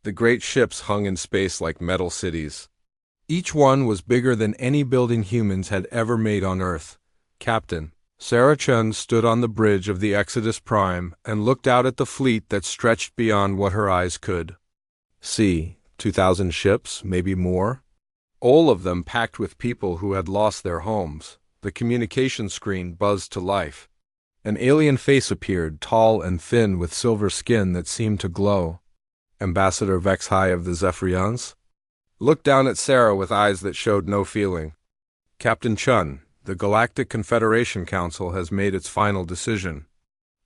The great ships hung in space like metal cities. Each one was bigger than any building humans had ever made on Earth. Captain Sarah Chun stood on the bridge of the Exodus Prime and looked out at the fleet that stretched beyond what her eyes could see. 2,000 ships, maybe more. All of them packed with people who had lost their homes. The communication screen buzzed to life. An alien face appeared, tall and thin with silver skin that seemed to glow. Ambassador Vexhai of the Zephyrians looked down at Sarah with eyes that showed no feeling. Captain Chun, the Galactic Confederation Council has made its final decision.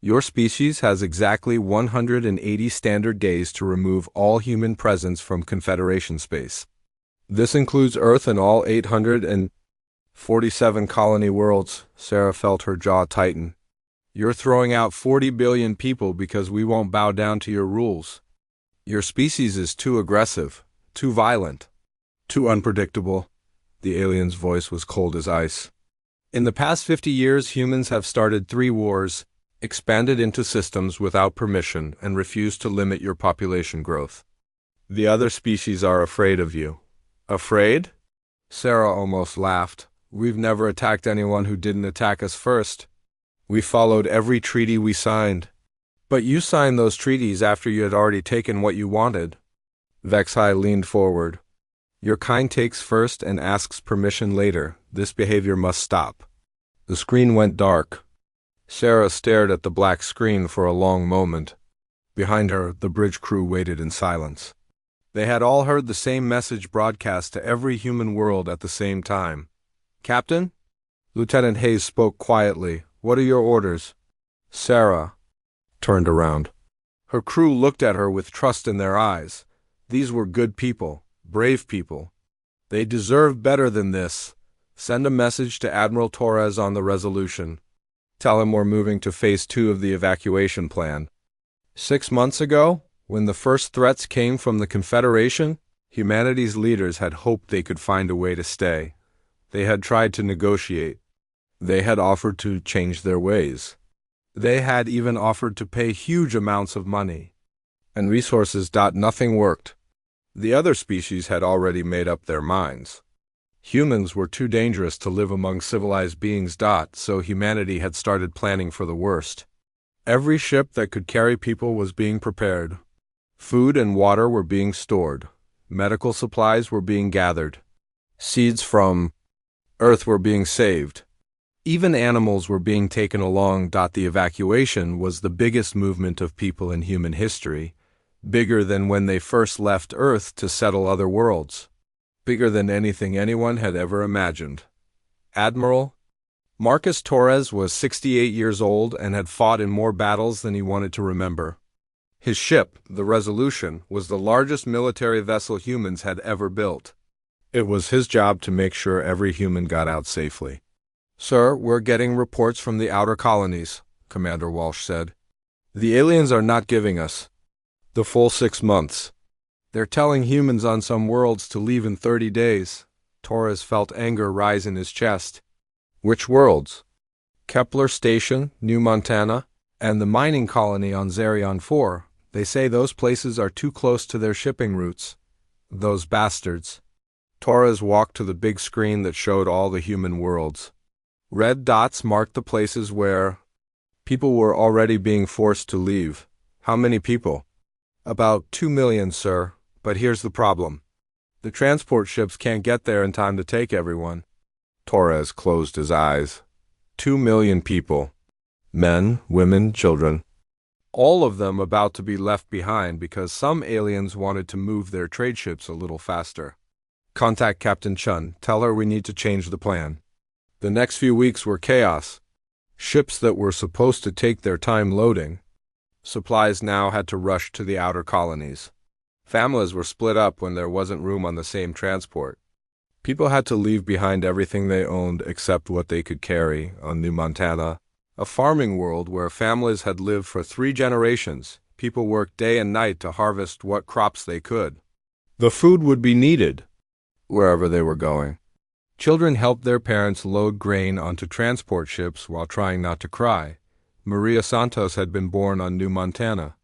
Your species has exactly 180 standard days to remove all human presence from Confederation space. This includes Earth and all 847 colony worlds. Sarah felt her jaw tighten. You're throwing out 40 billion people because we won't bow down to your rules. Your species is too aggressive, too violent, too unpredictable. The alien's voice was cold as ice. In the past 50 years, humans have started 3 wars, expanded into systems without permission, and refused to limit your population growth. The other species are afraid of you. Afraid? Sarah almost laughed. We've never attacked anyone who didn't attack us first. We followed every treaty we signed. But you signed those treaties after you had already taken what you wanted. Vexhai leaned forward. Your kind takes first and asks permission later. This behavior must stop. The screen went dark. Sarah stared at the black screen for a long moment. Behind her, the bridge crew waited in silence. They had all heard the same message broadcast to every human world at the same time. Captain? Lieutenant Hayes spoke quietly. What are your orders? Sarah turned around. Her crew looked at her with trust in their eyes. These were good people, brave people. They deserve better than this. Send a message to Admiral Torres on the resolution. Tell him we're moving to Phase 2 of the evacuation plan. 6 months ago, when the first threats came from the Confederation, humanity's leaders had hoped they could find a way to stay. They had tried to negotiate. They had offered to change their ways. They had even offered to pay huge amounts of money and resources. Nothing worked. The other species had already made up their minds. Humans were too dangerous to live among civilized beings. So humanity had started planning for the worst. Every ship that could carry people was being prepared. Food and water were being stored. Medical supplies were being gathered. Seeds from Earth were being saved. Even animals were being taken along. The evacuation was the biggest movement of people in human history, bigger than when they first left Earth to settle other worlds, bigger than anything anyone had ever imagined. Admiral Marcus Torres was 68 years old and had fought in more battles than he wanted to remember. His ship, the Resolution, was the largest military vessel humans had ever built. It was his job to make sure every human got out safely. Sir, we're getting reports from the outer colonies, Commander Walsh said. The aliens are not giving us the full 6 months. They're telling humans on some worlds to leave in 30 days. Torres felt anger rise in his chest. Which worlds? Kepler Station, New Montana, and the mining colony on Zarion 4. They say those places are too close to their shipping routes. Those bastards. Torres walked to the big screen that showed all the human worlds. Red dots marked the places where people were already being forced to leave. How many people? About 2 million, sir. But here's the problem. The transport ships can't get there in time to take everyone. Torres closed his eyes. 2 million people. Men, women, children. All of them about to be left behind because some aliens wanted to move their trade ships a little faster. Contact Captain Chun. Tell her we need to change the plan. The next few weeks were chaos. Ships that were supposed to take their time loading. Supplies now had to rush to the outer colonies. Families were split up when there wasn't room on the same transport. People had to leave behind everything they owned except what they could carry on New Montana, a farming world where families had lived for 3 generations. People worked day and night to harvest what crops they could. The food would be needed wherever they were going. Children helped their parents load grain onto transport ships while trying not to cry. Maria Santos had been born on New Montana.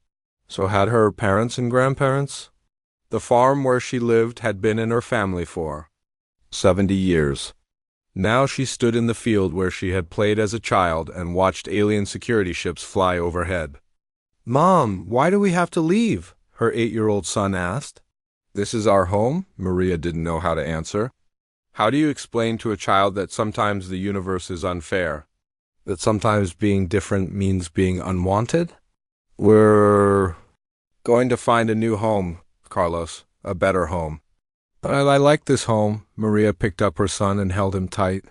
So had her parents and grandparents? The farm where she lived had been in her family for 70 years. Now she stood in the field where she had played as a child and watched alien security ships fly overhead. "Mom, why do we have to leave?" her 8-year-old son asked. "This is our home?" Maria didn't know how to answer. How do you explain to a child that sometimes the universe is unfair? That sometimes being different means being unwanted? "We're going to find a new home, Carlos, a better home." "But I like this home." Maria picked up her son and held him tight.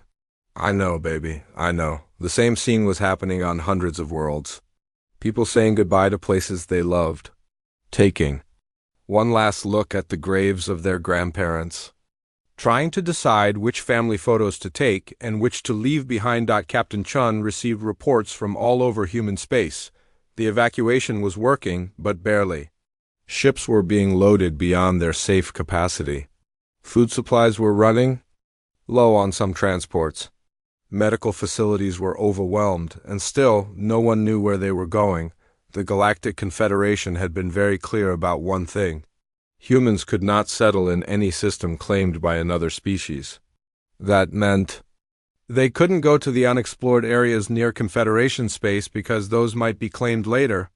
"I know, baby, I know." The same scene was happening on hundreds of worlds. People saying goodbye to places they loved. Taking one last look at the graves of their grandparents. Trying to decide which family photos to take and which to leave behind. Captain Chun received reports from all over human space. The evacuation was working, but barely. Ships were being loaded beyond their safe capacity. Food supplies were running low on some transports. Medical facilities were overwhelmed, and still no one knew where they were going. The Galactic Confederation had been very clear about one thing. Humans could not settle in any system claimed by another species. That meant they couldn't go to the unexplored areas near Confederation space because those might be claimed later.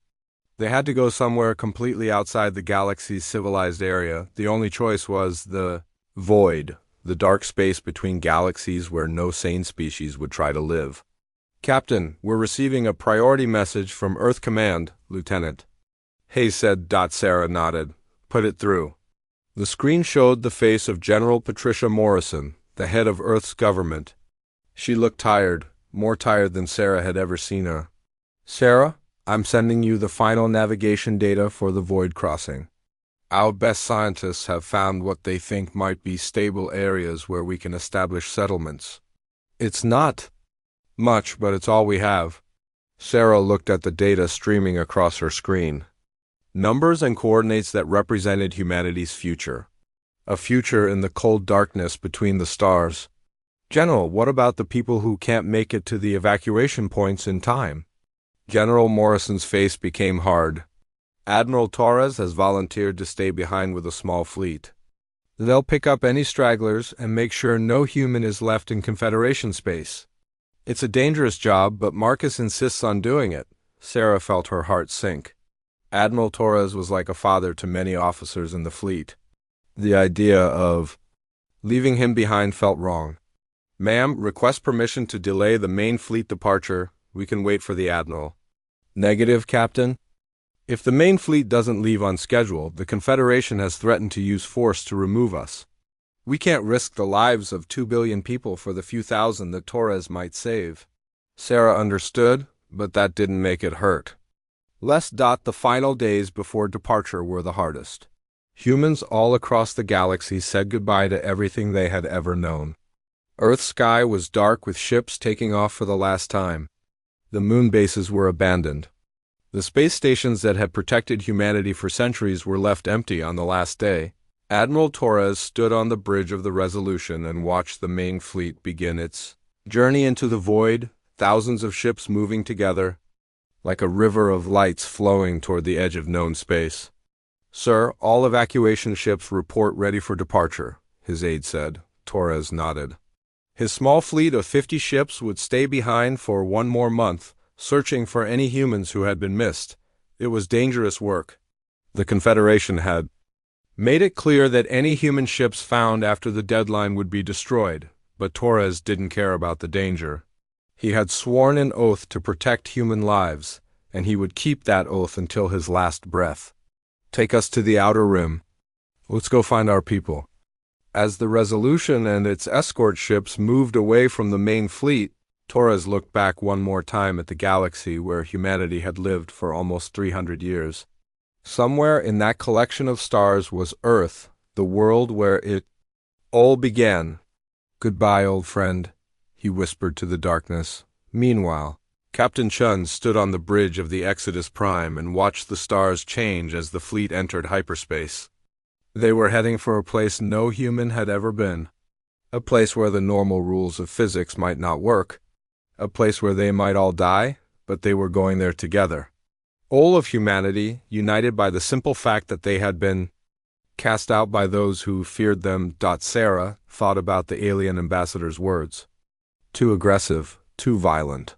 They had to go somewhere completely outside the galaxy's civilized area. The only choice was the void, the dark space between galaxies where no sane species would try to live. "Captain, we're receiving a priority message from Earth Command, Lieutenant." Hayes said. Sarah nodded. "Put it through." The screen showed the face of General Patricia Morrison, the head of Earth's government. She looked tired, more tired than Sarah had ever seen her. "Sarah, I'm sending you the final navigation data for the void crossing. Our best scientists have found what they think might be stable areas where we can establish settlements. It's not much, but it's all we have." Sarah looked at the data streaming across her screen. Numbers and coordinates that represented humanity's future. A future in the cold darkness between the stars. "General, what about the people who can't make it to the evacuation points in time?" General Morrison's face became hard. "Admiral Torres has volunteered to stay behind with a small fleet. They'll pick up any stragglers and make sure no human is left in Confederation space. It's a dangerous job, but Marcus insists on doing it." Sarah felt her heart sink. Admiral Torres was like a father to many officers in the fleet. The idea of leaving him behind felt wrong. "Ma'am, request permission to delay the main fleet departure. We can wait for the Admiral." "Negative, Captain. If the main fleet doesn't leave on schedule, the Confederation has threatened to use force to remove us. We can't risk the lives of 2 billion people for the few thousand that Torres might save." Sarah understood, but that didn't make it hurt. The final days before departure were the hardest. Humans all across the galaxy said goodbye to everything they had ever known. Earth's sky was dark with ships taking off for the last time. The moon bases were abandoned. The space stations that had protected humanity for centuries were left empty on the last day. Admiral Torres stood on the bridge of the Resolution and watched the main fleet begin its journey into the void, thousands of ships moving together, like a river of lights flowing toward the edge of known space. "Sir, all evacuation ships report ready for departure," his aide said. Torres nodded. His small fleet of 50 ships would stay behind for one more month, searching for any humans who had been missed. It was dangerous work. The Confederation had made it clear that any human ships found after the deadline would be destroyed, but Torres didn't care about the danger. He had sworn an oath to protect human lives, and he would keep that oath until his last breath. "Take us to the outer rim. Let's go find our people." As the Resolution and its escort ships moved away from the main fleet, Torres looked back one more time at the galaxy where humanity had lived for almost 300 years. Somewhere in that collection of stars was Earth, the world where it all began. "Goodbye, old friend," he whispered to the darkness. Meanwhile, Captain Chun stood on the bridge of the Exodus Prime and watched the stars change as the fleet entered hyperspace. They were heading for a place no human had ever been. A place where the normal rules of physics might not work. A place where they might all die, but they were going there together. All of humanity, united by the simple fact that they had been cast out by those who feared them. Sarah thought about the alien ambassador's words. Too aggressive, too violent,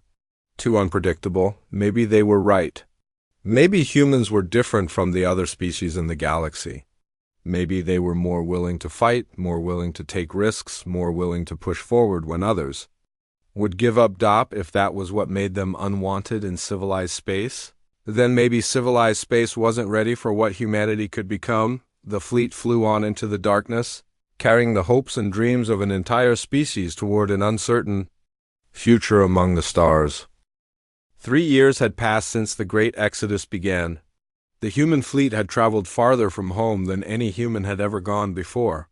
too unpredictable. Maybe they were right. Maybe humans were different from the other species in the galaxy. Maybe they were more willing to fight, more willing to take risks, more willing to push forward when others would give up. If that was what made them unwanted in civilized space, then maybe civilized space wasn't ready for what humanity could become. The fleet flew on into the darkness, carrying the hopes and dreams of an entire species toward an uncertain future among the stars. 3 years had passed since the Great Exodus began. The human fleet had traveled farther from home than any human had ever gone before.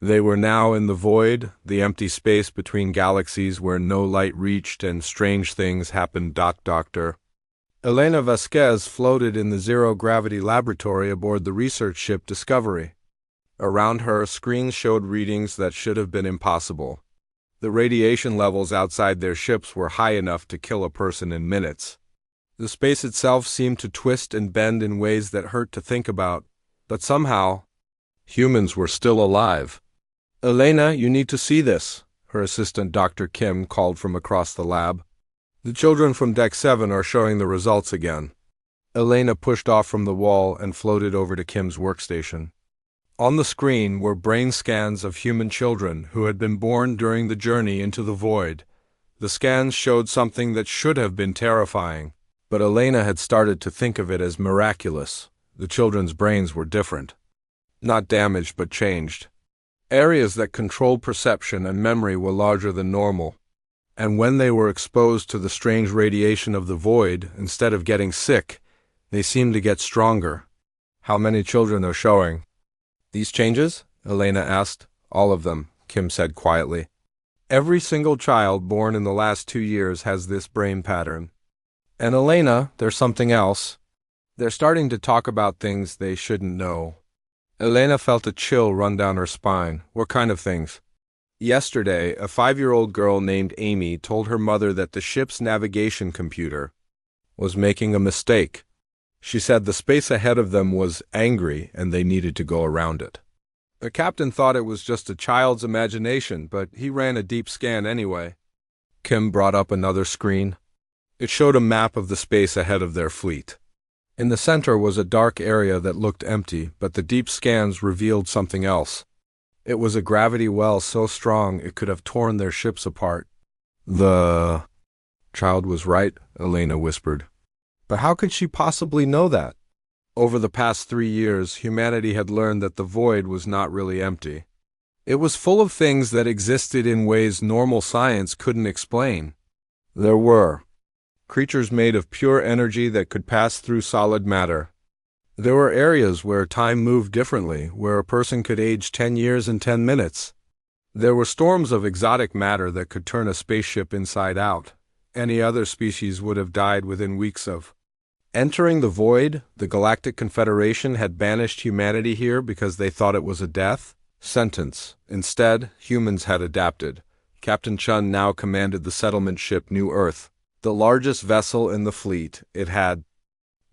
They were now in the void, the empty space between galaxies where no light reached and strange things happened. Dr. Elena Vasquez floated in the zero-gravity laboratory aboard the research ship Discovery. Around her, screens showed readings that should have been impossible. The radiation levels outside their ships were high enough to kill a person in minutes. The space itself seemed to twist and bend in ways that hurt to think about, but somehow, humans were still alive. "Elena, you need to see this," her assistant Dr. Kim called from across the lab. "The children from Deck 7 are showing the results again." Elena pushed off from the wall and floated over to Kim's workstation. On the screen were brain scans of human children who had been born during the journey into the void. The scans showed something that should have been terrifying, but Elena had started to think of it as miraculous. The children's brains were different. Not damaged, but changed. Areas that controlled perception and memory were larger than normal. And when they were exposed to the strange radiation of the void, instead of getting sick, they seemed to get stronger. "How many children are showing these changes?" Elena asked. "All of them," Kim said quietly. "Every single child born in the last 2 years has this brain pattern. And Elena, there's something else. They're starting to talk about things they shouldn't know." Elena felt a chill run down her spine. "What kind of things?" "Yesterday, a 5-year-old girl named Amy told her mother that the ship's navigation computer was making a mistake. She said the space ahead of them was angry and they needed to go around it. The captain thought it was just a child's imagination, but he ran a deep scan anyway." Kim brought up another screen. It showed a map of the space ahead of their fleet. In the center was a dark area that looked empty, but the deep scans revealed something else. It was a gravity well so strong it could have torn their ships apart. "The child was right," Elena whispered. But how could she possibly know that? Over the past 3 years, humanity had learned that the void was not really empty. It was full of things that existed in ways normal science couldn't explain. There were creatures made of pure energy that could pass through solid matter. There were areas where time moved differently, where a person could age 10 years in 10 minutes. There were storms of exotic matter that could turn a spaceship inside out. Any other species would have died within weeks of entering the void. The Galactic Confederation had banished humanity here because they thought it was a death sentence. Instead, humans had adapted. Captain Chun now commanded the settlement ship New Earth, the largest vessel in the fleet. It had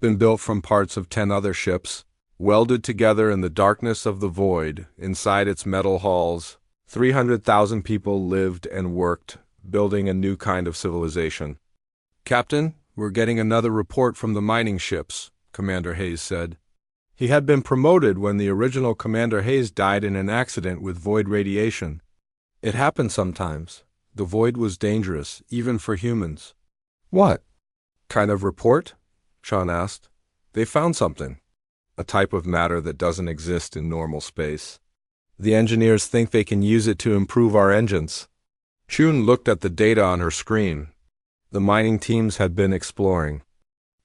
been built from parts of 10 other ships, welded together in the darkness of the void. Inside its metal halls, 300,000 people lived and worked, building a new kind of civilization. "Captain, we're getting another report from the mining ships," Commander Hayes said. He had been promoted when the original Commander Hayes died in an accident with void radiation. It happened sometimes. The void was dangerous, even for humans. "What kind of report?" Sean asked. "They found something. A type of matter that doesn't exist in normal space. The engineers think they can use it to improve our engines." Chun looked at the data on her screen. The mining teams had been exploring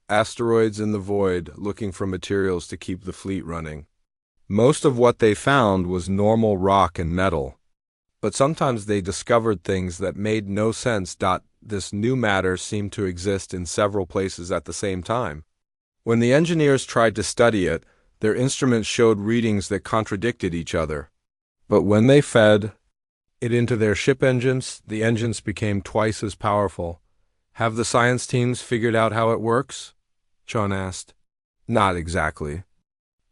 asteroids in the void, looking for materials to keep the fleet running. Most of what they found was normal rock and metal, but sometimes they discovered things that made no sense. This new matter seemed to exist in several places at the same time. When the engineers tried to study it, their instruments showed readings that contradicted each other. But when they fed it into their ship engines, the engines became twice as powerful. "Have the science teams figured out how it works?" Chun asked. "Not exactly.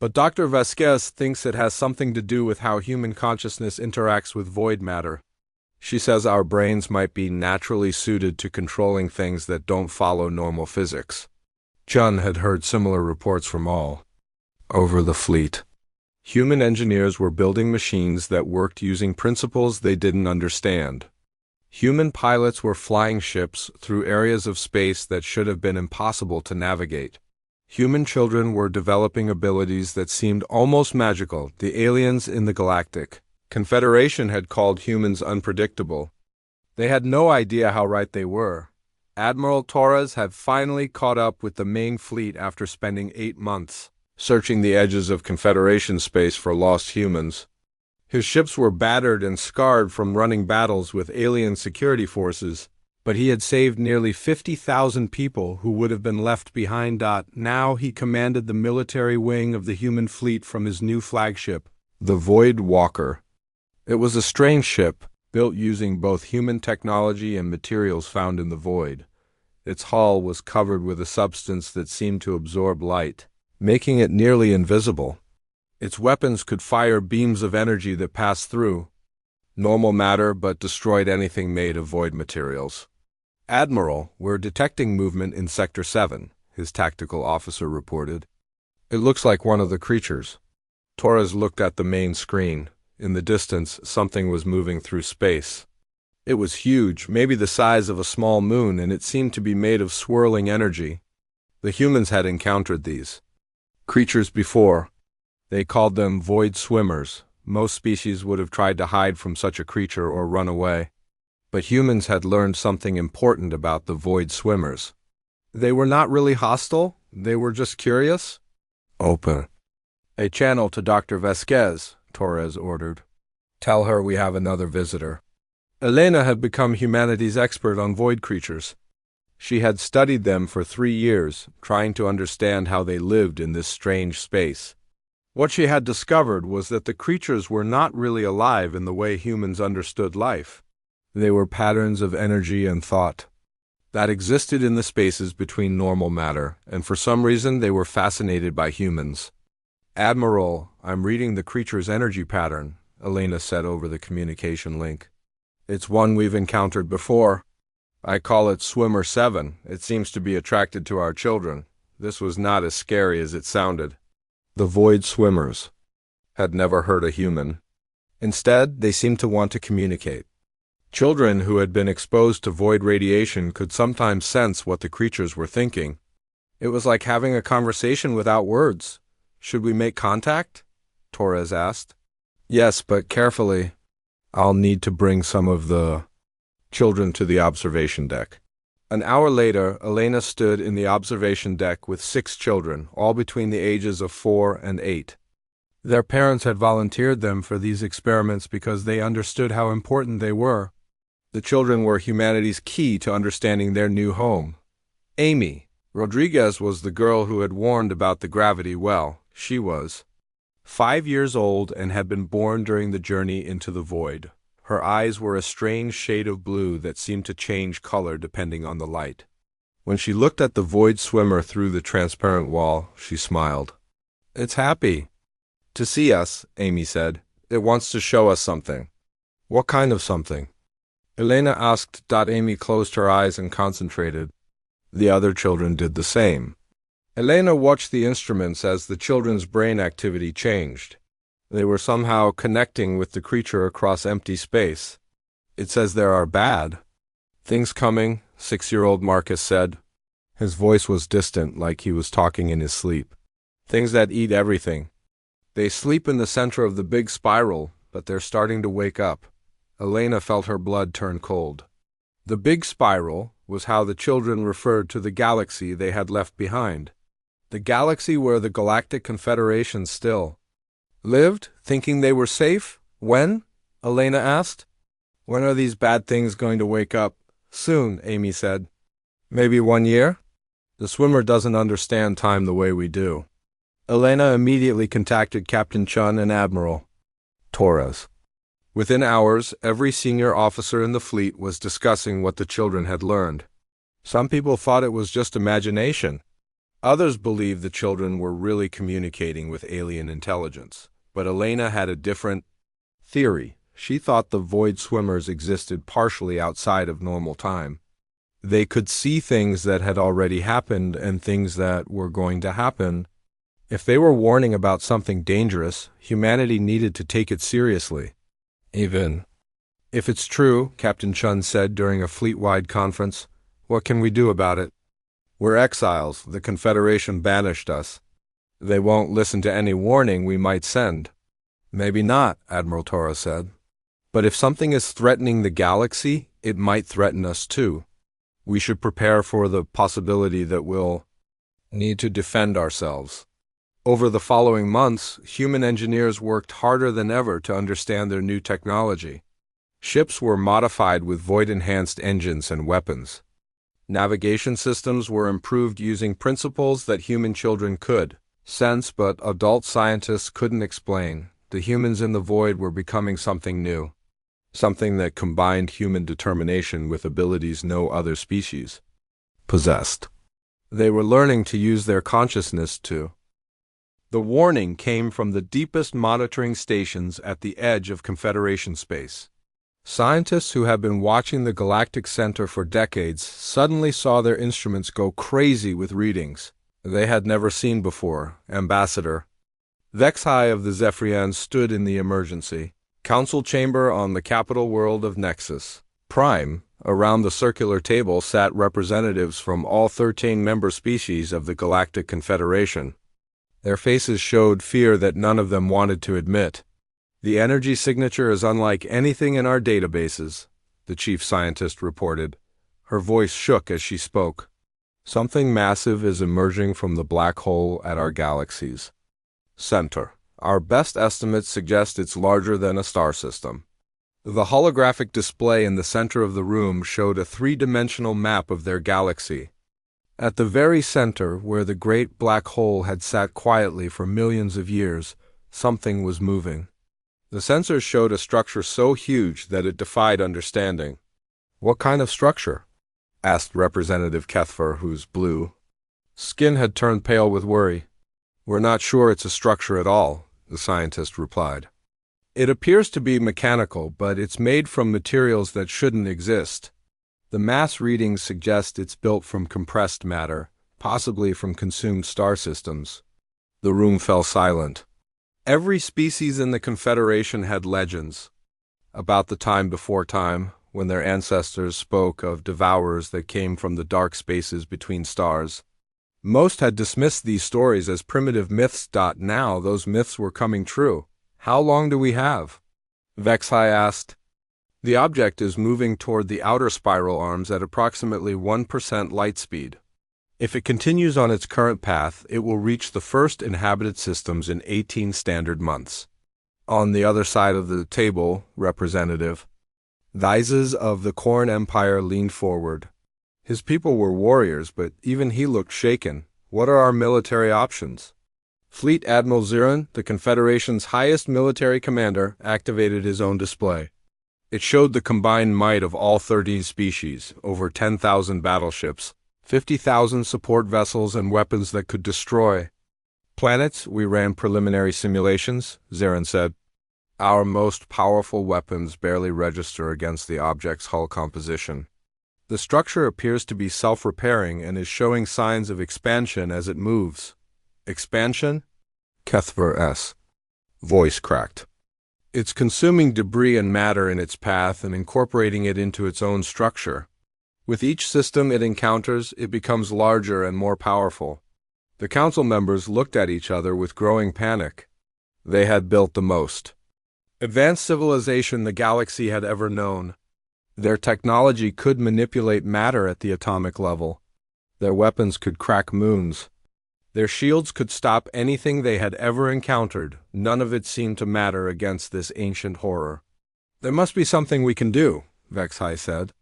But Dr. Vasquez thinks it has something to do with how human consciousness interacts with void matter. She says our brains might be naturally suited to controlling things that don't follow normal physics. Chun had heard similar reports from all over the fleet. Human engineers were building machines that worked using principles they didn't understand. Human pilots were flying ships through areas of space that should have been impossible to navigate. Human children were developing abilities that seemed almost magical. The aliens in the Galactic Confederation had called humans unpredictable. They had no idea how right they were. Admiral Torres had finally caught up with the main fleet after spending 8 months searching the edges of Confederation space for lost humans. His ships were battered and scarred from running battles with alien security forces, but he had saved nearly 50,000 people who would have been left behind. Now he commanded the military wing of the human fleet from his new flagship, the Void Walker. It was a strange ship, built using both human technology and materials found in the void. Its hull was covered with a substance that seemed to absorb light, making it nearly invisible. Its weapons could fire beams of energy that passed through normal matter but destroyed anything made of void materials. "Admiral, we're detecting movement in Sector 7, his tactical officer reported. "It looks like one of the creatures." Torres looked at the main screen. In the distance, something was moving through space. It was huge, maybe the size of a small moon, and it seemed to be made of swirling energy. The humans had encountered these creatures before. They called them void swimmers. Most species would have tried to hide from such a creature or run away. But humans had learned something important about the void swimmers. They were not really hostile, they were just curious. "Open a channel to Dr. Vasquez," Torres ordered. "Tell her we have another visitor." Elena had become humanity's expert on void creatures. She had studied them for 3 years, trying to understand how they lived in this strange space. What she had discovered was that the creatures were not really alive in the way humans understood life. They were patterns of energy and thought that existed in the spaces between normal matter, and for some reason they were fascinated by humans. "Admiral, I'm reading the creature's energy pattern," Elena said over the communication link. "It's one we've encountered before. I call it Swimmer 7. It seems to be attracted to our children." This was not as scary as it sounded. The void swimmers had never hurt a human. Instead, they seemed to want to communicate. Children who had been exposed to void radiation could sometimes sense what the creatures were thinking. It was like having a conversation without words. "Should we make contact?" Torres asked. "Yes, but carefully. I'll need to bring some of the children to the observation deck." An hour later, Elena stood in the observation deck with 6 children, all between the ages of 4 and 8. Their parents had volunteered them for these experiments because they understood how important they were. The children were humanity's key to understanding their new home. Amy Rodriguez was the girl who had warned about the gravity well. She was 5 years old and had been born during the journey into the void. Her eyes were a strange shade of blue that seemed to change color depending on the light. When she looked at the void swimmer through the transparent wall, she smiled. "It's happy to see us," Amy said. "It wants to show us something." "What kind of something?" Elena asked. Amy closed her eyes and concentrated. The other children did the same. Elena watched the instruments as the children's brain activity changed. They were somehow connecting with the creature across empty space. "It says there are bad things coming," 6-year-old Marcus said. His voice was distant, like he was talking in his sleep. "Things that eat everything. They sleep in the center of the big spiral, but they're starting to wake up." Elena felt her blood turn cold. The big spiral was how the children referred to the galaxy they had left behind. The galaxy where the Galactic Confederation still lived, thinking they were safe. "When?" Elena asked. "When are these bad things going to wake up?" "Soon," Amy said. "Maybe 1 year?" "The swimmer doesn't understand time the way we do." Elena immediately contacted Captain Chun and Admiral Torres. Within hours, every senior officer in the fleet was discussing what the children had learned. Some people thought it was just imagination. Others believed the children were really communicating with alien intelligence, but Elena had a different theory. She thought the void swimmers existed partially outside of normal time. They could see things that had already happened and things that were going to happen. If they were warning about something dangerous, humanity needed to take it seriously. Even if it's true, Captain Chun said during a fleet-wide conference, what can we do about it? We're exiles. The Confederation banished us. They won't listen to any warning we might send. Maybe not, Admiral Toro said. But if something is threatening the galaxy, it might threaten us too. We should prepare for the possibility that we'll need to defend ourselves. Over the following months, human engineers worked harder than ever to understand their new technology. Ships were modified with void-enhanced engines and weapons. Navigation systems were improved using principles that human children could sense but adult scientists couldn't explain. The humans in the void were becoming something new, something that combined human determination with abilities no other species possessed. They were learning to use their consciousness too. The warning came from the deepest monitoring stations at the edge of Confederation space. Scientists who had been watching the Galactic Center for decades suddenly saw their instruments go crazy with readings they had never seen before. Ambassador Vexhai of the Zephyrians stood in the emergency council chamber on the capital world of Nexus Prime. Around the circular table sat representatives from all 13 member species of the Galactic Confederation. Their faces showed fear that none of them wanted to admit. The energy signature is unlike anything in our databases, the chief scientist reported. Her voice shook as she spoke. Something massive is emerging from the black hole at our galaxy's center. Our best estimates suggest it's larger than a star system. The holographic display in the center of the room showed a three-dimensional map of their galaxy. At the very center, where the great black hole had sat quietly for millions of years, something was moving. The sensors showed a structure so huge that it defied understanding. What kind of structure? Asked Representative Kethfer, whose blue skin had turned pale with worry. We're not sure it's a structure at all, the scientist replied. It appears to be mechanical, but it's made from materials that shouldn't exist. The mass readings suggest it's built from compressed matter, possibly from consumed star systems. The room fell silent. Every species in the Confederation had legends about the time before time, when their ancestors spoke of devourers that came from the dark spaces between stars. Most had dismissed these stories as primitive myths. Now those myths were coming true. How long do we have? Vexhai asked. The object is moving toward the outer spiral arms at approximately 1% light speed. If it continues on its current path, it will reach the first inhabited systems in 18 standard months. On the other side of the table, Representative Thizes of the Korn Empire leaned forward. His people were warriors, but even he looked shaken. What are our military options? Fleet Admiral Zirin, the Confederation's highest military commander, activated his own display. It showed the combined might of all 13 species, over 10,000 battleships, 50,000 support vessels and weapons that could destroy planets. We ran preliminary simulations, Zirin said. Our most powerful weapons barely register against the object's hull composition. The structure appears to be self-repairing and is showing signs of expansion as it moves. Expansion? Kethver's voice cracked. It's consuming debris and matter in its path and incorporating it into its own structure. With each system it encounters, it becomes larger and more powerful. The council members looked at each other with growing panic. They had built the most advanced civilization the galaxy had ever known. Their technology could manipulate matter at the atomic level. Their weapons could crack moons. Their shields could stop anything they had ever encountered. None of it seemed to matter against this ancient horror. There must be something we can do, Vexhai said.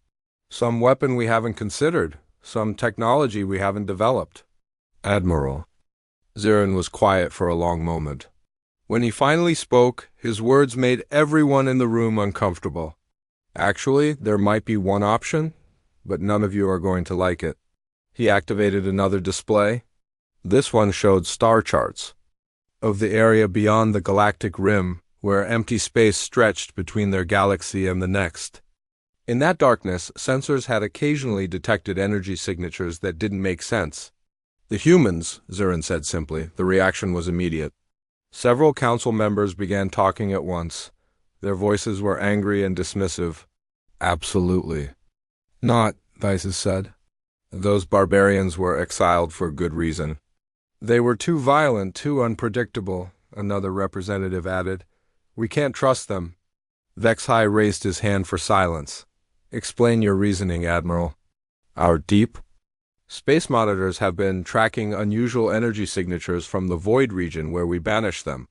Some weapon we haven't considered, some technology we haven't developed. Admiral. Zirin was quiet for a long moment. When he finally spoke, his words made everyone in the room uncomfortable. Actually, there might be one option, but none of you are going to like it. He activated another display. This one showed star charts of the area beyond the galactic rim, where empty space stretched between their galaxy and the next. In that darkness, sensors had occasionally detected energy signatures that didn't make sense. The humans, Zurin said simply. The reaction was immediate. Several council members began talking at once. Their voices were angry and dismissive. Absolutely not, Vices said. Those barbarians were exiled for good reason. They were too violent, too unpredictable, another representative added. We can't trust them. Vexhai raised his hand for silence. Explain your reasoning, Admiral. Our deep space monitors have been tracking unusual energy signatures from the void region where we banished them.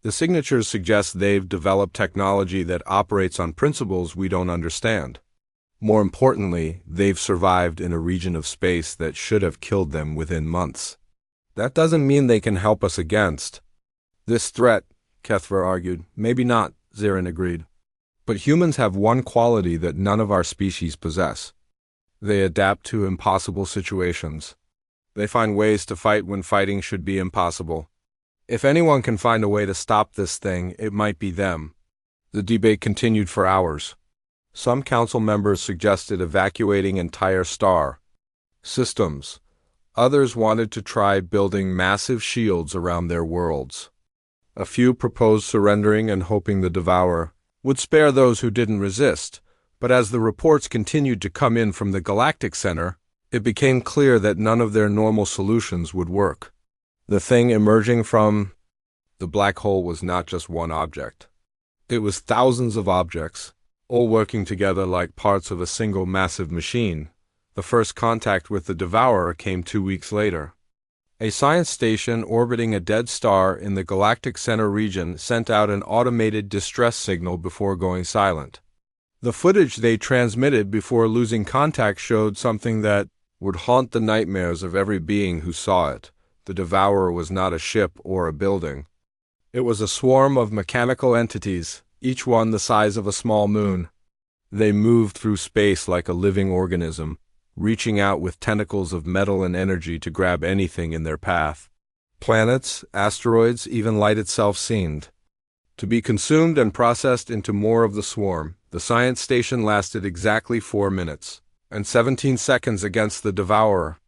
The signatures suggest they've developed technology that operates on principles we don't understand. More importantly, they've survived in a region of space that should have killed them within months. That doesn't mean they can help us against this threat, Kethver argued. Maybe not, Zurin agreed. But humans have one quality that none of our species possess. They adapt to impossible situations. They find ways to fight when fighting should be impossible. If anyone can find a way to stop this thing, it might be them. The debate continued for hours. Some council members suggested evacuating entire star systems. Others wanted to try building massive shields around their worlds. A few proposed surrendering and hoping the Devourer would spare those who didn't resist. But as the reports continued to come in from the Galactic Center, it became clear that none of their normal solutions would work. The thing emerging from the black hole was not just one object. It was thousands of objects, all working together like parts of a single massive machine. The first contact with the Devourer came 2 weeks later. A science station orbiting a dead star in the Galactic Center region sent out an automated distress signal before going silent. The footage they transmitted before losing contact showed something that would haunt the nightmares of every being who saw it. The Devourer was not a ship or a building. It was a swarm of mechanical entities, each one the size of a small moon. They moved through space like a living organism, reaching out with tentacles of metal and energy to grab anything in their path. Planets, asteroids, even light itself seemed to be consumed and processed into more of the swarm. The science station lasted exactly 4 minutes, and 17 seconds against the Devourer.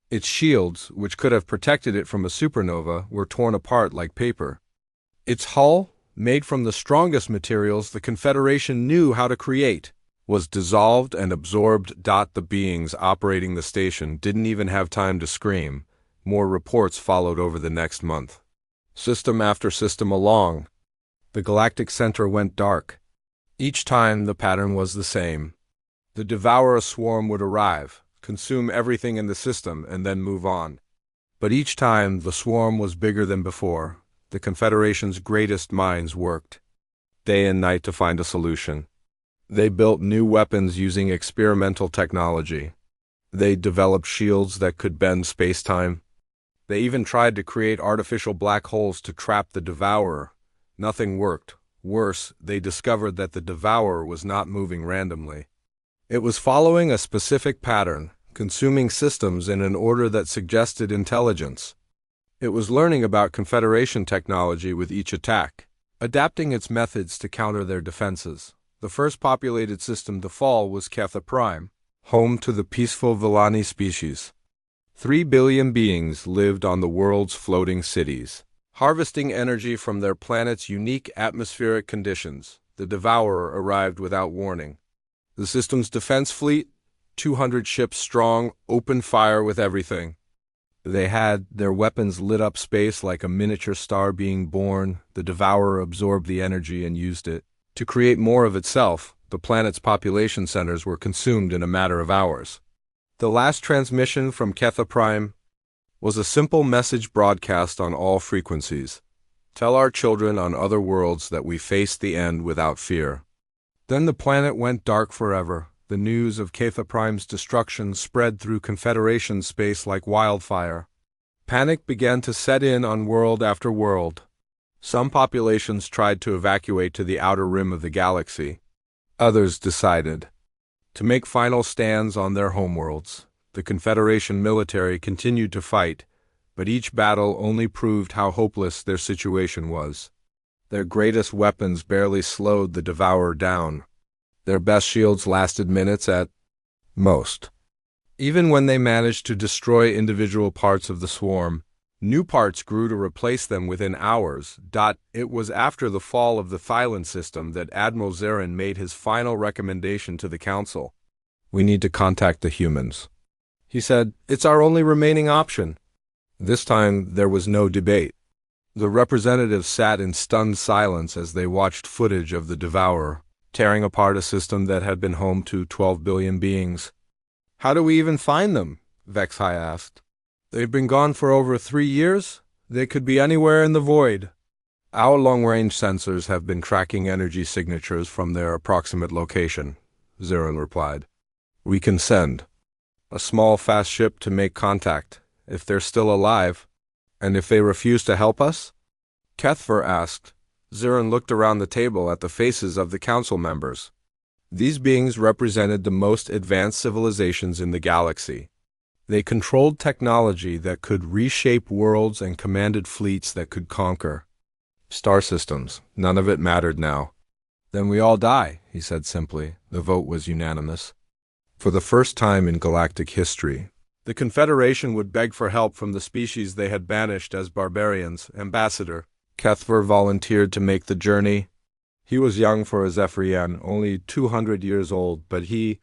Its shields, which could have protected it from a supernova, were torn apart like paper. Its hull, made from the strongest materials the Confederation knew how to create, was dissolved and absorbed. The beings operating the station didn't even have time to scream. More reports followed over the next month. System after system along, the Galactic Center went dark. Each time the pattern was the same. The Devourer swarm would arrive, consume everything in the system, and then move on. But each time the swarm was bigger than before. The Confederation's greatest minds worked day and night to find a solution. They built new weapons using experimental technology. They developed shields that could bend space-time. They even tried to create artificial black holes to trap the Devourer. Nothing worked. Worse, they discovered that the Devourer was not moving randomly. It was following a specific pattern, consuming systems in an order that suggested intelligence. It was learning about Confederation technology with each attack, adapting its methods to counter their defenses. The first populated system to fall was Ketha Prime, home to the peaceful Villani species. 3 billion beings lived on the world's floating cities, harvesting energy from their planet's unique atmospheric conditions. The Devourer arrived without warning. The system's defense fleet, 200 ships strong, opened fire with everything. They had their weapons lit up space like a miniature star being born. The Devourer absorbed the energy and used it to create more of itself. The planet's population centers were consumed in a matter of hours. The last transmission from Ketha Prime was a simple message broadcast on all frequencies. Tell our children on other worlds that we face the end without fear. Then the planet went dark forever. The news of Ketha Prime's destruction spread through Confederation space like wildfire. Panic began to set in on world after world. Some populations tried to evacuate to the outer rim of the galaxy. Others decided to make final stands on their homeworlds. The Confederation military continued to fight, but each battle only proved how hopeless their situation was. Their greatest weapons barely slowed the Devourer down. Their best shields lasted minutes at most. Even when they managed to destroy individual parts of the swarm, new parts grew to replace them within hours. It was after the fall of the Thailand system that Admiral Zarin made his final recommendation to the Council. "We need to contact the humans," he said. "It's our only remaining option." This time there was no debate. The representatives sat in stunned silence as they watched footage of the Devourer, tearing apart a system that had been home to 12 billion beings. "How do we even find them?" Vexhai asked. "They've been gone for over 3 years. They could be anywhere in the void." "Our long-range sensors have been tracking energy signatures from their approximate location," Zarin replied. "We can send a small, fast ship to make contact, if they're still alive." "And if they refuse to help us?" Kethver asked. Zarin looked around the table at the faces of the council members. These beings represented the most advanced civilizations in the galaxy. They controlled technology that could reshape worlds and commanded fleets that could conquer star systems. None of it mattered now. "Then we all die," he said simply. The vote was unanimous. For the first time in galactic history, the Confederation would beg for help from the species they had banished as barbarians. Ambassador Kethver volunteered to make the journey. He was young for a Zephyrian, only 200 years old, but he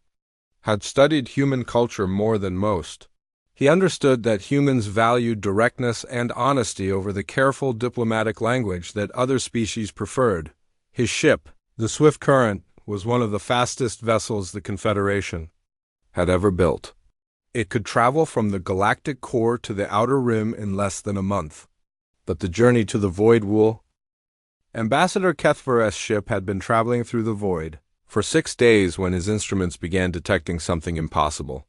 had studied human culture more than most. He understood that humans valued directness and honesty over the careful diplomatic language that other species preferred. His ship, the Swift Current, was one of the fastest vessels the Confederation had ever built. It could travel from the galactic core to the outer rim in less than a month. But the journey to the Void Wool... Ambassador Kethver's ship had been traveling through the void for 6 days when his instruments began detecting something impossible.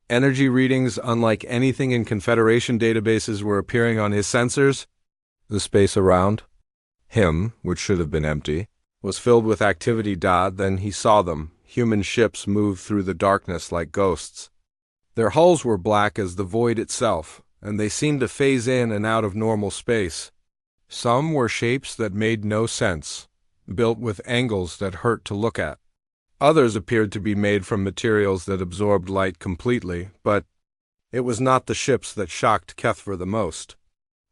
Energy readings unlike anything in Confederation databases were appearing on his sensors. The space around him, which should have been empty, was filled with activity. Then he saw them. Human ships moved through the darkness like ghosts. Their hulls were black as the void itself, and they seemed to phase in and out of normal space. Some were shapes that made no sense, built with angles that hurt to look at. Others appeared to be made from materials that absorbed light completely, but it was not the ships that shocked Kethver the most.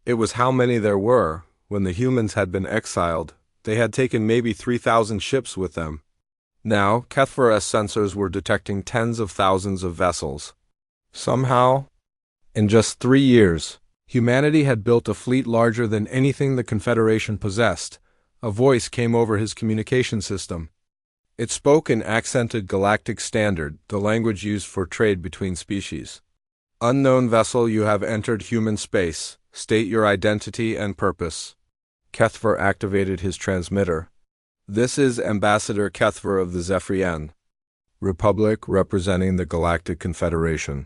It was how many there were. When the humans had been exiled, they had taken maybe 3,000 ships with them. Now, Kethver's sensors were detecting tens of thousands of vessels. Somehow, in just 3 years, humanity had built a fleet larger than anything the Confederation possessed. A voice came over his communication system. It spoke in accented galactic standard, the language used for trade between species. "Unknown vessel, you have entered human space. State your identity and purpose." Kethver activated his transmitter. "This is Ambassador Kethver of the Zephyrian Republic, representing the Galactic Confederation.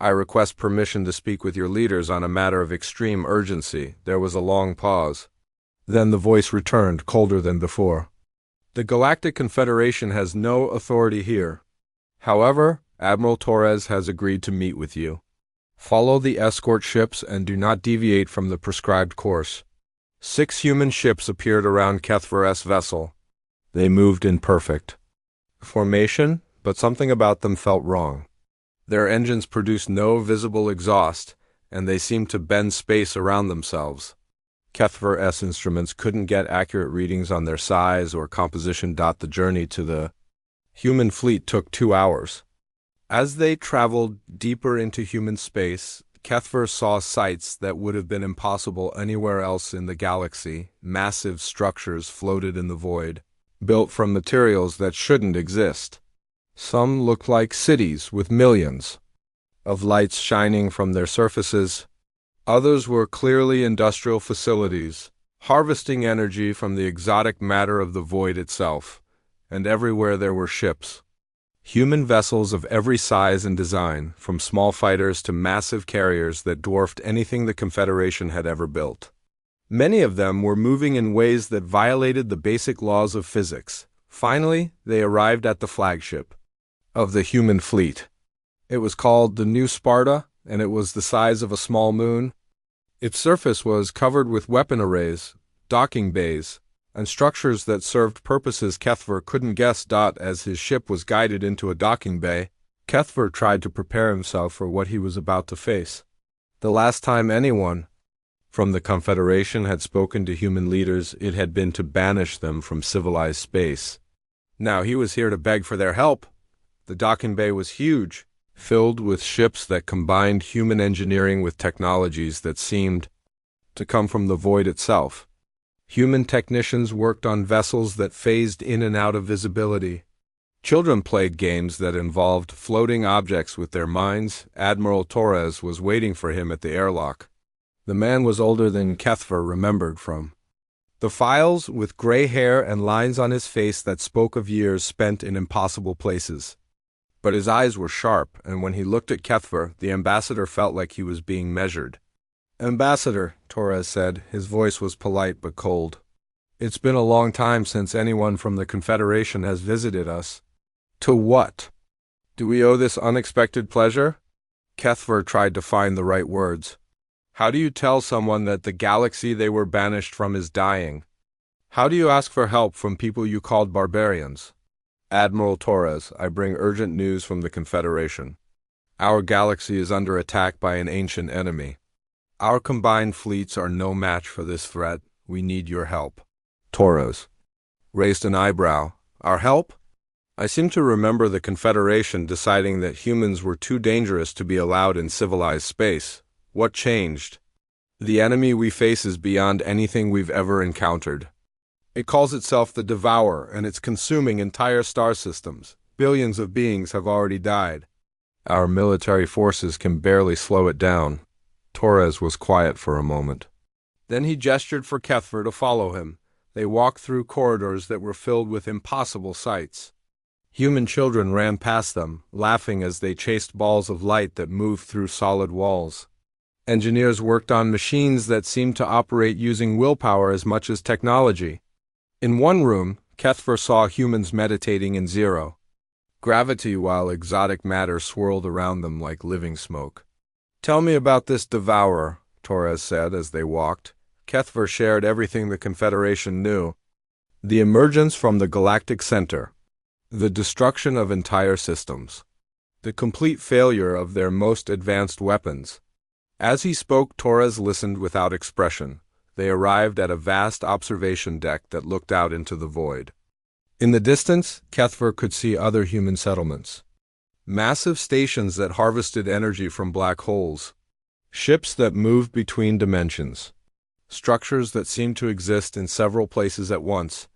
I request permission to speak with your leaders on a matter of extreme urgency." There was a long pause. Then the voice returned, colder than before. "The Galactic Confederation has no authority here. However, Admiral Torres has agreed to meet with you. Follow the escort ships and do not deviate from the prescribed course." 6 human ships appeared around Kethver's vessel. They moved in perfect formation, but something about them felt wrong. Their engines produced no visible exhaust, and they seemed to bend space around themselves. Kethver's instruments couldn't get accurate readings on their size or composition. The journey to the human fleet took 2 hours. As they traveled deeper into human space, Kethver saw sights that would have been impossible anywhere else in the galaxy. Massive structures floated in the void, built from materials that shouldn't exist. Some looked like cities with millions of lights shining from their surfaces. Others were clearly industrial facilities, harvesting energy from the exotic matter of the void itself. And everywhere there were ships. Human vessels of every size and design, from small fighters to massive carriers that dwarfed anything the Confederation had ever built. Many of them were moving in ways that violated the basic laws of physics. Finally, they arrived at the flagship of the human fleet. It was called the New Sparta, and it was the size of a small moon. Its surface was covered with weapon arrays, docking bays, and structures that served purposes Kethver couldn't guess. As his ship was guided into a docking bay, Kethver tried to prepare himself for what he was about to face. The last time anyone from the Confederation had spoken to human leaders, it had been to banish them from civilized space. Now he was here to beg for their help. The docking bay was huge, filled with ships that combined human engineering with technologies that seemed to come from the void itself. Human technicians worked on vessels that phased in and out of visibility. Children played games that involved floating objects with their minds. Admiral Torres was waiting for him at the airlock. The man was older than Kethver remembered from the files, with gray hair and lines on his face that spoke of years spent in impossible places. But his eyes were sharp, and when he looked at Kethver, the ambassador felt like he was being measured. "Ambassador," Torres said, his voice was polite but cold. "It's been a long time since anyone from the Confederation has visited us. To what do we owe this unexpected pleasure?" Kethver tried to find the right words. "How do you tell someone that the galaxy they were banished from is dying? How do you ask for help from people you called barbarians?" "Admiral Torres, I bring urgent news from the Confederation. Our galaxy is under attack by an ancient enemy. Our combined fleets are no match for this threat. We need your help." Torres raised an eyebrow. "Our help? I seem to remember the Confederation deciding that humans were too dangerous to be allowed in civilized space. What changed? The enemy we face is beyond anything we've ever encountered. It calls itself the Devourer, and it's consuming entire star systems. Billions of beings have already died. Our military forces can barely slow it down." Torres was quiet for a moment. Then he gestured for Kethver to follow him. They walked through corridors that were filled with impossible sights. Human children ran past them, laughing as they chased balls of light that moved through solid walls. Engineers worked on machines that seemed to operate using willpower as much as technology. In one room, Kethver saw humans meditating in zero gravity while exotic matter swirled around them like living smoke. "Tell me about this Devourer," Torres said as they walked. Kethver shared everything the Confederation knew. The emergence from the galactic center, the destruction of entire systems, the complete failure of their most advanced weapons. As he spoke, Torres listened without expression. They arrived at a vast observation deck that looked out into the void. In the distance, Kethver could see other human settlements. Massive stations that harvested energy from black holes. Ships that moved between dimensions. Structures that seemed to exist in several places at once.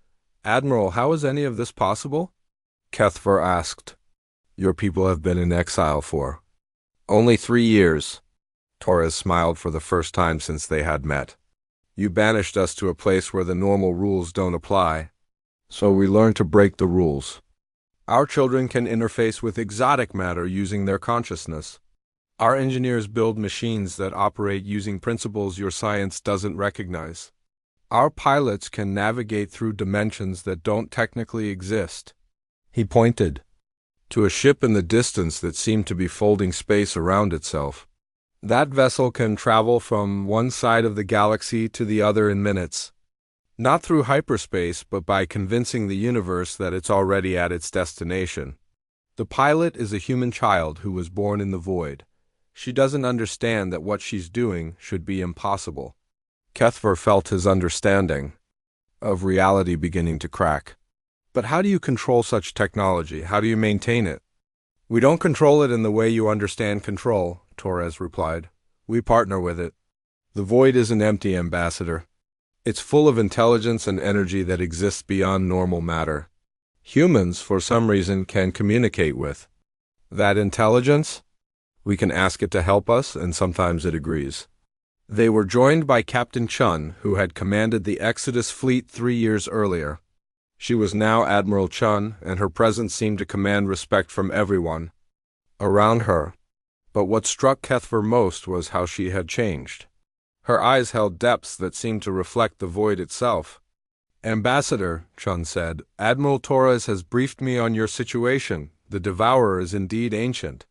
"Admiral, how is any of this possible?" Kethver asked. "Your people have been in exile for only 3 years." Torres smiled for the first time since they had met. "You banished us to a place where the normal rules don't apply. So we learned to break the rules. Our children can interface with exotic matter using their consciousness. Our engineers build machines that operate using principles your science doesn't recognize. Our pilots can navigate through dimensions that don't technically exist." He pointed to a ship in the distance that seemed to be folding space around itself. "That vessel can travel from one side of the galaxy to the other in minutes. Not through hyperspace, but by convincing the universe that it's already at its destination. The pilot is a human child who was born in the void. She doesn't understand that what she's doing should be impossible." Kethver felt his understanding of reality beginning to crack. "But how do you control such technology? How do you maintain it?" "We don't control it in the way you understand control," Torres replied. "We partner with it. The void isn't empty, Ambassador. It's full of intelligence and energy that exists beyond normal matter. Humans, for some reason, can communicate with that intelligence. We can ask it to help us, and sometimes it agrees." They were joined by Captain Chun, who had commanded the Exodus fleet 3 years earlier. She was now Admiral Chun, and her presence seemed to command respect from everyone around her. But what struck Kethver most was how she had changed. Her eyes held depths that seemed to reflect the void itself. "Ambassador," Chun said, "Admiral Torres has briefed me on your situation. The Devourer is indeed ancient.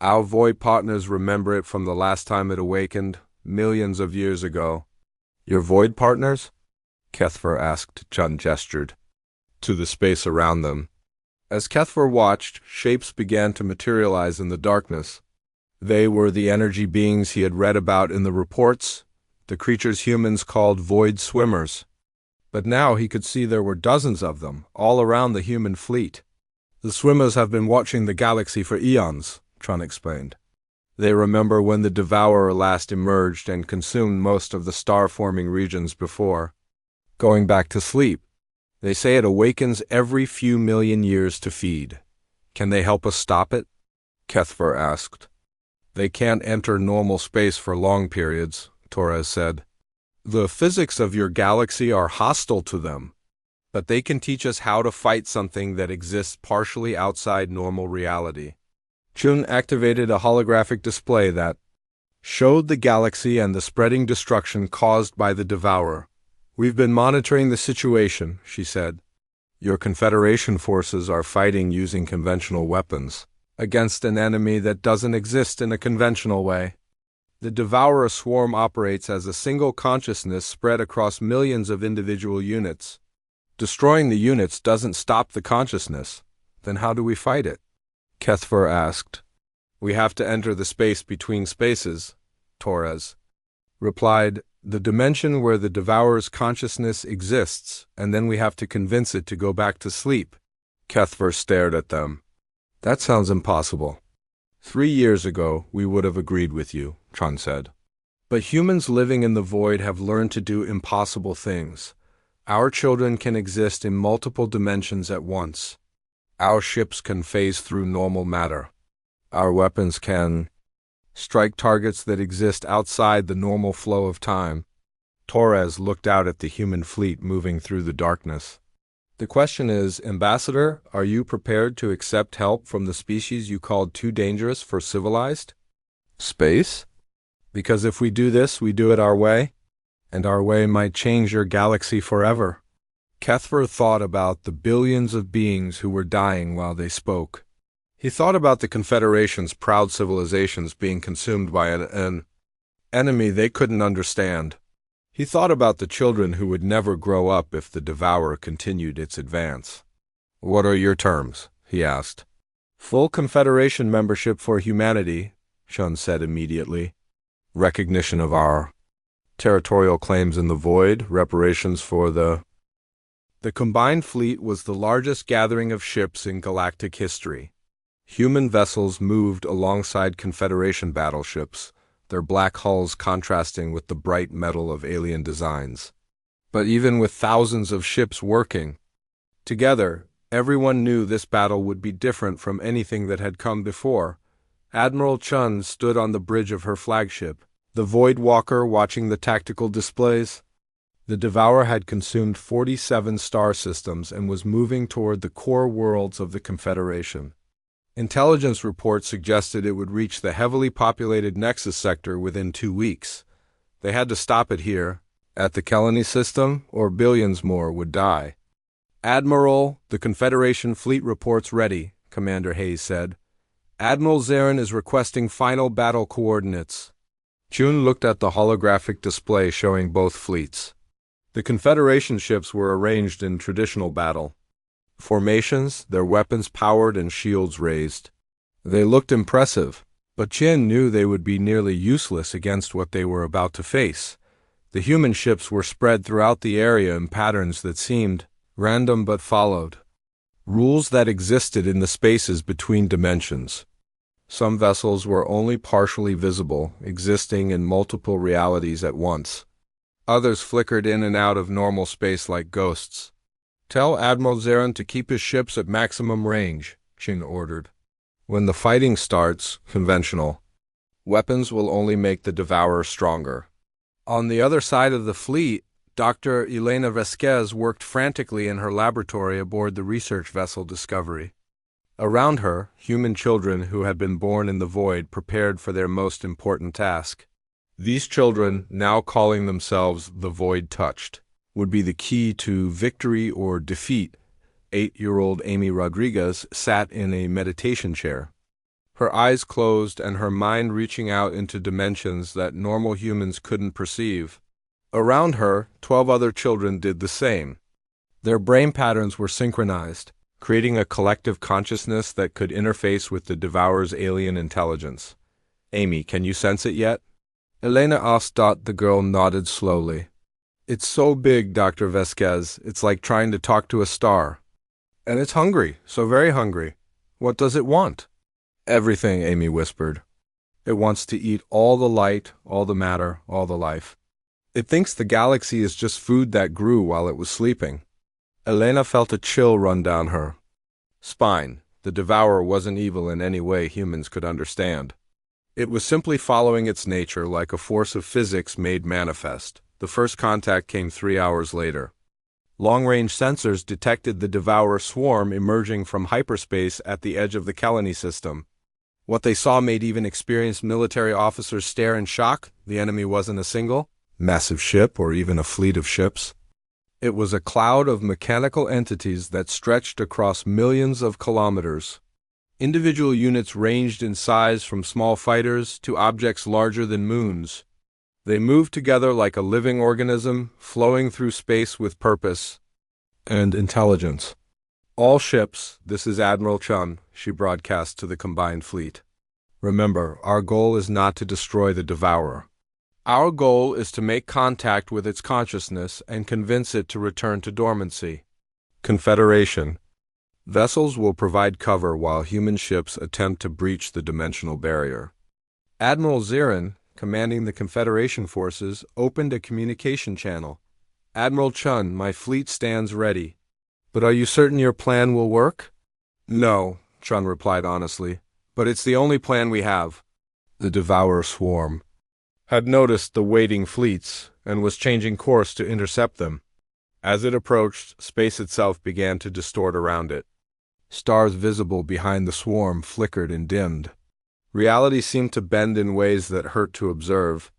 Our void partners remember it from the last time it awakened. millions of years ago. Your void partners? Kethver asked. Chun gestured to the space around them. As Kethver watched, shapes began to materialize in the darkness. They were the energy beings he had read about in the reports, the creatures humans called void swimmers. But now he could see there were dozens of them, all around the human fleet. The swimmers have been watching the galaxy for eons, Chun explained. They remember when the Devourer last emerged and consumed most of the star-forming regions before going back to sleep. They say it awakens every few million years to feed. Can they help us stop it? Kethver asked. They can't enter normal space for long periods, Torres said. The physics of your galaxy are hostile to them, but they can teach us how to fight something that exists partially outside normal reality. Chun activated a holographic display that showed the galaxy and the spreading destruction caused by the Devourer. We've been monitoring the situation, she said. Your Confederation forces are fighting using conventional weapons against an enemy that doesn't exist in a conventional way. The Devourer swarm operates as a single consciousness spread across millions of individual units. Destroying the units doesn't stop the consciousness. Then how do we fight it? Kethver asked. We have to enter the space between spaces, Torres replied. The dimension where the Devourer's consciousness exists, and then we have to convince it to go back to sleep. Kethver stared at them. That sounds impossible. 3 years ago, we would have agreed with you, Chun said. But humans living in the void have learned to do impossible things. Our children can exist in multiple dimensions at once. Our ships can phase through normal matter. Our weapons can strike targets that exist outside the normal flow of time. Torres looked out at the human fleet moving through the darkness. The question is, Ambassador, are you prepared to accept help from the species you called too dangerous for civilized space? Because if we do this, we do it our way, and our way might change your galaxy forever. Kethver thought about the billions of beings who were dying while they spoke. He thought about the Confederation's proud civilizations being consumed by an enemy they couldn't understand. He thought about the children who would never grow up if the Devourer continued its advance. What are your terms? He asked. Full Confederation membership for humanity, Chun said immediately. Recognition of our territorial claims in the void, reparations for the combined fleet was the largest gathering of ships in galactic history. Human vessels moved alongside Confederation battleships, their black hulls contrasting with the bright metal of alien designs. But even with thousands of ships working together, everyone knew this battle would be different from anything that had come before. Admiral Chun stood on the bridge of her flagship, the Void Walker watching the tactical displays. The Devourer had consumed 47 star systems and was moving toward the core worlds of the Confederation. Intelligence reports suggested it would reach the heavily populated Nexus sector within 2 weeks. They had to stop it here, at the Kelani system, or billions more would die. Admiral, the Confederation fleet reports ready, Commander Hayes said. Admiral Zarin is requesting final battle coordinates. Chun looked at the holographic display showing both fleets. The Confederation ships were arranged in traditional battle formations, their weapons powered and shields raised. They looked impressive, but Chen knew they would be nearly useless against what they were about to face. The human ships were spread throughout the area in patterns that seemed random but followed rules that existed in the spaces between dimensions. Some vessels were only partially visible, existing in multiple realities at once. Others flickered in and out of normal space like ghosts. Tell Admiral Zarin to keep his ships at maximum range, Qin ordered. When the fighting starts, conventional weapons will only make the Devourer stronger. On the other side of the fleet, Dr. Elena Vasquez worked frantically in her laboratory aboard the research vessel Discovery. Around her, human children who had been born in the void prepared for their most important task. These children, now calling themselves the Void Touched, would be the key to victory or defeat. 8-year-old Amy Rodriguez sat in a meditation chair. her eyes closed and her mind reaching out into dimensions that normal humans couldn't perceive. Around her, 12 other children did the same. Their brain patterns were synchronized, creating a collective consciousness that could interface with the Devourer's alien intelligence. Amy, can you sense it yet? Elena asked. The girl nodded slowly. It's so big, Dr. Vasquez, it's like trying to talk to a star. And it's hungry, so very hungry. What does it want? Everything, Amy whispered. It wants to eat all the light, all the matter, all the life. It thinks the galaxy is just food that grew while it was sleeping. Elena felt a chill run down her spine. The Devourer wasn't evil in any way humans could understand. It was simply following its nature like a force of physics made manifest. The first contact came 3 hours later. Long-range sensors detected the Devourer swarm emerging from hyperspace at the edge of the Kelani system. What they saw made even experienced military officers stare in shock. The enemy wasn't a single, massive ship or even a fleet of ships. It was a cloud of mechanical entities that stretched across millions of kilometers. Individual units ranged in size from small fighters to objects larger than moons. They moved together like a living organism, flowing through space with purpose and intelligence. All ships, this is Admiral Chun, she broadcast to the combined fleet. Remember, our goal is not to destroy the Devourer. Our goal is to make contact with its consciousness and convince it to return to dormancy. Confederation. Vessels will provide cover while human ships attempt to breach the dimensional barrier. Admiral Zirin, commanding the Confederation forces, opened a communication channel. Admiral Chun, my fleet stands ready. But are you certain your plan will work? No, Chun replied honestly, but it's the only plan we have. The Devourer swarm had noticed the waiting fleets and was changing course to intercept them. As it approached, space itself began to distort around it. Stars visible behind the swarm flickered and dimmed. Reality seemed to bend in ways that hurt to observe.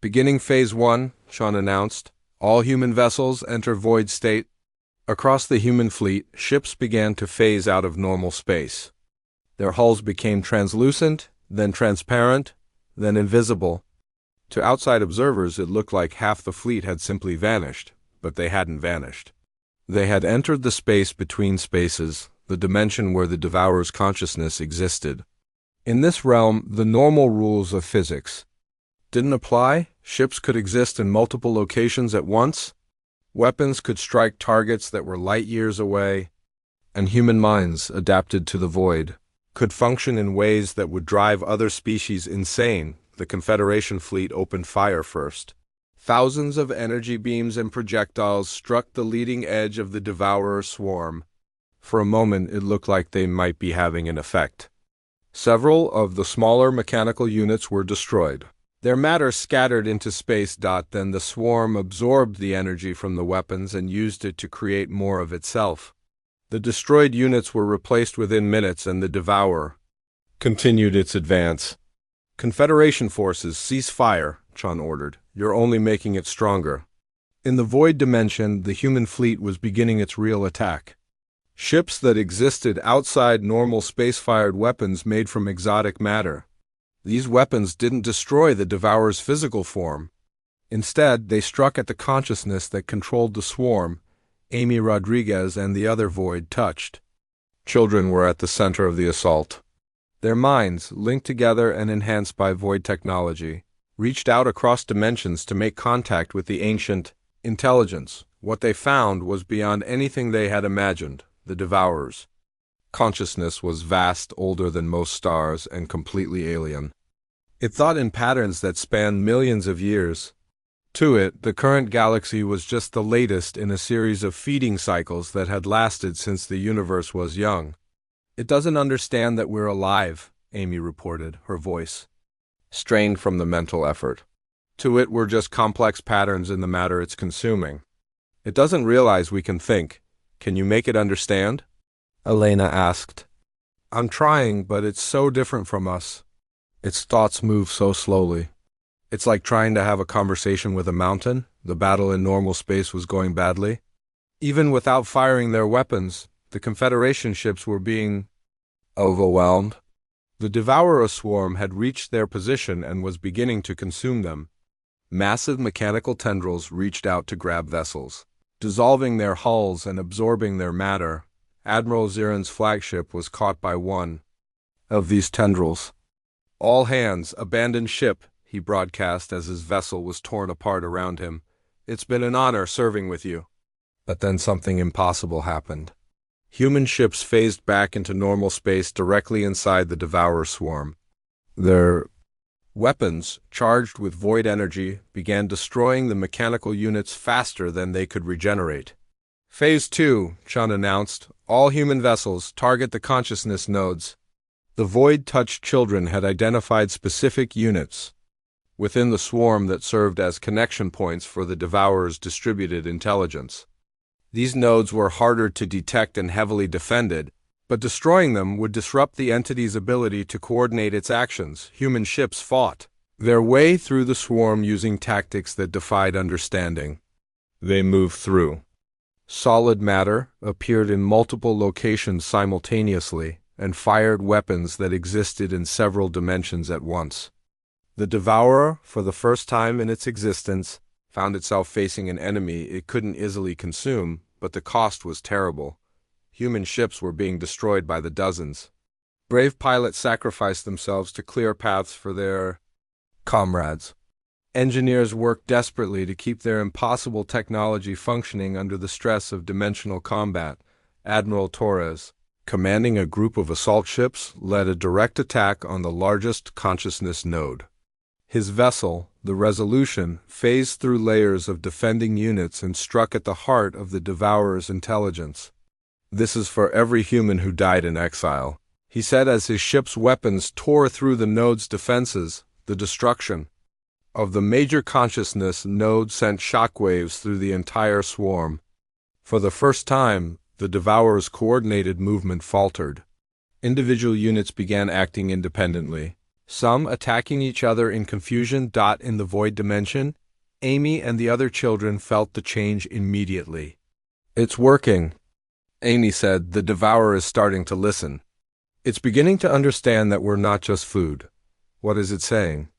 Beginning Phase 1, Chun announced, all human vessels enter void state. Across the human fleet, ships began to phase out of normal space. Their hulls became translucent, then transparent, then invisible. To outside observers, it looked like half the fleet had simply vanished, but they hadn't vanished. They had entered the space between spaces, the dimension where the Devourer's consciousness existed. In this realm, the normal rules of physics didn't apply. Ships could exist in multiple locations at once. Weapons could strike targets that were light years away, and human minds, adapted to the void, could function in ways that would drive other species insane. The Confederation fleet opened fire first. Thousands of energy beams and projectiles struck the leading edge of the Devourer swarm. For a moment, it looked like they might be having an effect. Several of the smaller mechanical units were destroyed. Their matter scattered into space. Then the swarm absorbed the energy from the weapons and used it to create more of itself. The destroyed units were replaced within minutes, and the Devourer continued its advance. Confederation forces, cease fire, Chun ordered. You're only making it stronger. In the void dimension, the human fleet was beginning its real attack. Ships that existed outside normal space-fired weapons made from exotic matter. These weapons didn't destroy the Devourer's physical form. Instead, they struck at the consciousness that controlled the swarm. Amy Rodriguez and the other void touched. Children were at the center of the assault. Their minds, linked together and enhanced by void technology, reached out across dimensions to make contact with the ancient intelligence. What they found was beyond anything they had imagined. The Devourer's consciousness was vast, older than most stars, and completely alien. It thought in patterns that spanned millions of years. To it, the current galaxy was just the latest in a series of feeding cycles that had lasted since the universe was young. It doesn't understand that we're alive, Amy reported, her voice strained from the mental effort. To it, we're just complex patterns in the matter it's consuming. It doesn't realize we can think. Can you make it understand? Elena asked. I'm trying, but it's so different from us. Its thoughts move so slowly. It's like trying to have a conversation with a mountain. The battle in normal space was going badly. Even without firing their weapons, the Confederation ships were being overwhelmed. The Devourer swarm had reached their position and was beginning to consume them. Massive mechanical tendrils reached out to grab vessels, dissolving their hulls and absorbing their matter. Admiral Zirin's flagship was caught by one of these tendrils. "All hands, abandon ship," he broadcast as his vessel was torn apart around him. "It's been an honor serving with you." But then something impossible happened. Human ships phased back into normal space directly inside the Devourer swarm. Their weapons, charged with void energy, began destroying the mechanical units faster than they could regenerate. "Phase 2, Chun announced. All human vessels, target the consciousness nodes." The void-touched children had identified specific units within the swarm that served as connection points for the Devourer's distributed intelligence. These nodes were harder to detect and heavily defended, but destroying them would disrupt the entity's ability to coordinate its actions. Human ships fought their way through the swarm using tactics that defied understanding. They moved through solid matter, appeared in multiple locations simultaneously, and fired weapons that existed in several dimensions at once. The Devourer, for the first time in its existence, found itself facing an enemy it couldn't easily consume, but the cost was terrible. Human ships were being destroyed by the dozens. Brave pilots sacrificed themselves to clear paths for their comrades. Engineers worked desperately to keep their impossible technology functioning under the stress of dimensional combat. Admiral Torres, commanding a group of assault ships, led a direct attack on the largest consciousness node. His vessel, the Resolution, phased through layers of defending units and struck at the heart of the Devourer's intelligence. "This is for every human who died in exile," he said as his ship's weapons tore through the node's defenses. The destruction of the major consciousness node sent shockwaves through the entire swarm. For the first time, the Devourer's coordinated movement faltered. Individual units began acting independently, some attacking each other in confusion. In the void dimension, Amy and the other children felt the change immediately. "It's working," Amy said. "The Devourer is starting to listen. It's beginning to understand that we're not just food." "What is it saying?"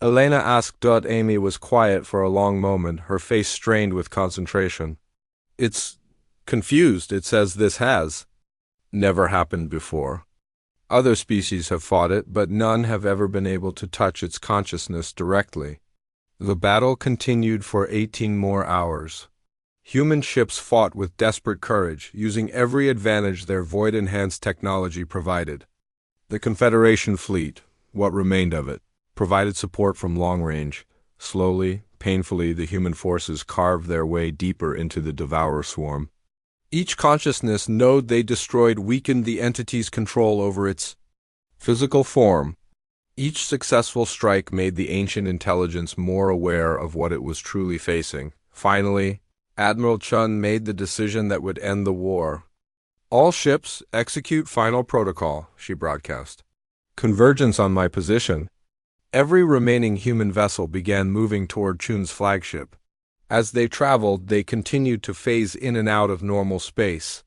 Elena asked. Amy was quiet for a long moment, her face strained with concentration. "It's confused. It says this has never happened before. Other species have fought it, but none have ever been able to touch its consciousness directly." The battle continued for 18 more hours. Human ships fought with desperate courage, using every advantage their void-enhanced technology provided. The Confederation fleet, what remained of it, provided support from long range. Slowly, painfully, the human forces carved their way deeper into the Devourer swarm. Each consciousness node they destroyed weakened the entity's control over its physical form. Each successful strike made the ancient intelligence more aware of what it was truly facing. Finally, Admiral Chun made the decision that would end the war. "All ships, execute final protocol," she broadcast. "Convergence on my position." Every remaining human vessel began moving toward Chun's flagship. As they traveled, they continued to phase in and out of normal space.